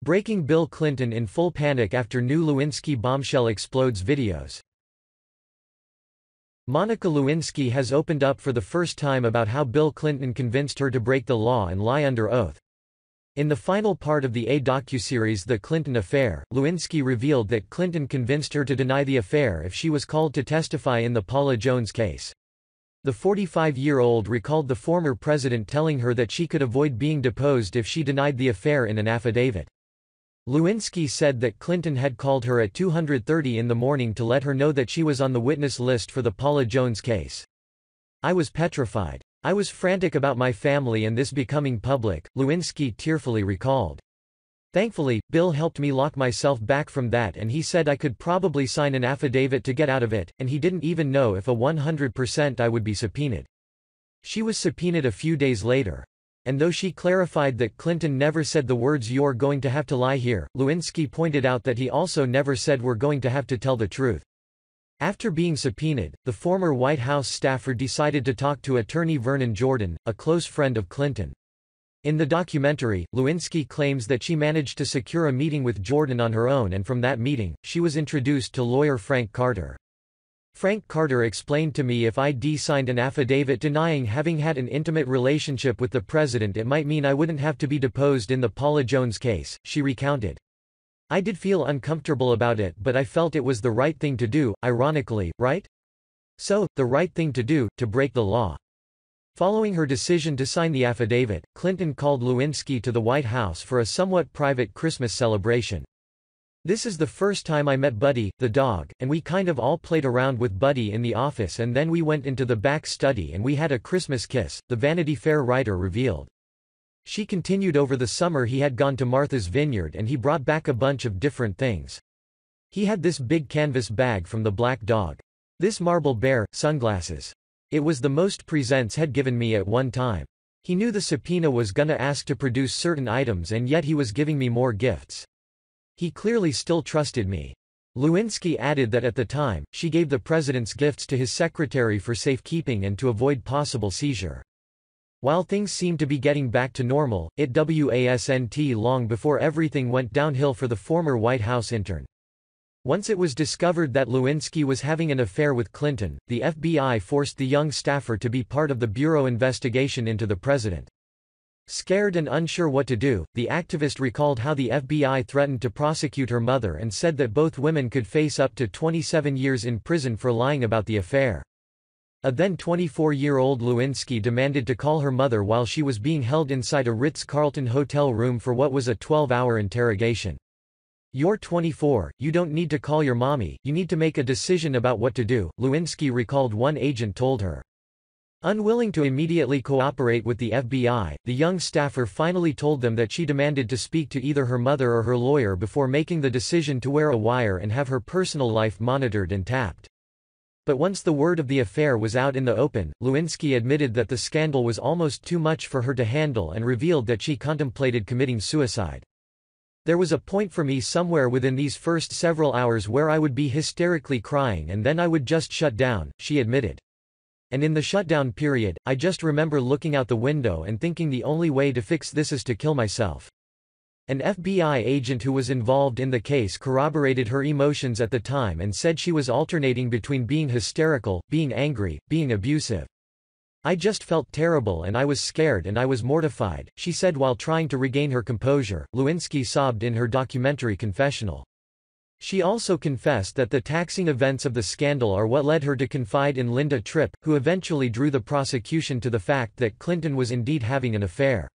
Breaking Bill Clinton in full panic after new Lewinsky bombshell explodes videos. Monica Lewinsky has opened up for the first time about how Bill Clinton convinced her to break the law and lie under oath. In the final part of the docuseries The Clinton Affair, Lewinsky revealed that Clinton convinced her to deny the affair if she was called to testify in the Paula Jones case. The 45-year-old recalled the former president telling her that she could avoid being deposed if she denied the affair in an affidavit. Lewinsky said that Clinton had called her at 2:30 in the morning to let her know that she was on the witness list for the Paula Jones case. "I was petrified. I was frantic about my family and this becoming public," Lewinsky tearfully recalled. "Thankfully, Bill helped me lock myself back from that, and he said I could probably sign an affidavit to get out of it, and he didn't even know if a 100% I would be subpoenaed." She was subpoenaed a few days later. And though she clarified that Clinton never said the words "you're going to have to lie here," Lewinsky pointed out that he also never said "we're going to have to tell the truth." After being subpoenaed, the former White House staffer decided to talk to attorney Vernon Jordan, a close friend of Clinton. In the documentary, Lewinsky claims that she managed to secure a meeting with Jordan on her own, and from that meeting, she was introduced to lawyer Frank Carter. "Frank Carter explained to me if I signed an affidavit denying having had an intimate relationship with the president, it might mean I wouldn't have to be deposed in the Paula Jones case," she recounted. "I did feel uncomfortable about it, but I felt it was the right thing to do, ironically, right? So, the right thing to do, to break the law." Following her decision to sign the affidavit, Clinton called Lewinsky to the White House for a somewhat private Christmas celebration. "This is the first time I met Buddy, the dog, and we kind of all played around with Buddy in the office, and then we went into the back study and we had a Christmas kiss," the Vanity Fair writer revealed. She continued, "Over the summer he had gone to Martha's Vineyard and he brought back a bunch of different things. He had this big canvas bag from the Black Dog. This marble bear, sunglasses. It was the most presents had given me at one time. He knew the subpoena was gonna ask to produce certain items and yet he was giving me more gifts. He clearly still trusted me." Lewinsky added that at the time, she gave the president's gifts to his secretary for safekeeping and to avoid possible seizure. While things seemed to be getting back to normal, it wasn't long before everything went downhill for the former White House intern. Once it was discovered that Lewinsky was having an affair with Clinton, the FBI forced the young staffer to be part of the Bureau investigation into the president. Scared and unsure what to do, the activist recalled how the FBI threatened to prosecute her mother and said that both women could face up to 27 years in prison for lying about the affair. A then 24-year-old Lewinsky demanded to call her mother while she was being held inside a Ritz-Carlton hotel room for what was a 12-hour interrogation. "You're 24, you don't need to call your mommy, you need to make a decision about what to do," Lewinsky recalled one agent told her. Unwilling to immediately cooperate with the FBI, the young staffer finally told them that she demanded to speak to either her mother or her lawyer before making the decision to wear a wire and have her personal life monitored and tapped. But once the word of the affair was out in the open, Lewinsky admitted that the scandal was almost too much for her to handle and revealed that she contemplated committing suicide. "There was a point for me somewhere within these first several hours where I would be hysterically crying and then I would just shut down," she admitted. "And in the shutdown period, I just remember looking out the window and thinking the only way to fix this is to kill myself." An FBI agent who was involved in the case corroborated her emotions at the time and said she was alternating between being hysterical, being angry, being abusive. "I just felt terrible and I was scared and I was mortified," she said while trying to regain her composure. Lewinsky sobbed in her documentary confessional. She also confessed that the taxing events of the scandal are what led her to confide in Linda Tripp, who eventually drew the prosecution to the fact that Clinton was indeed having an affair.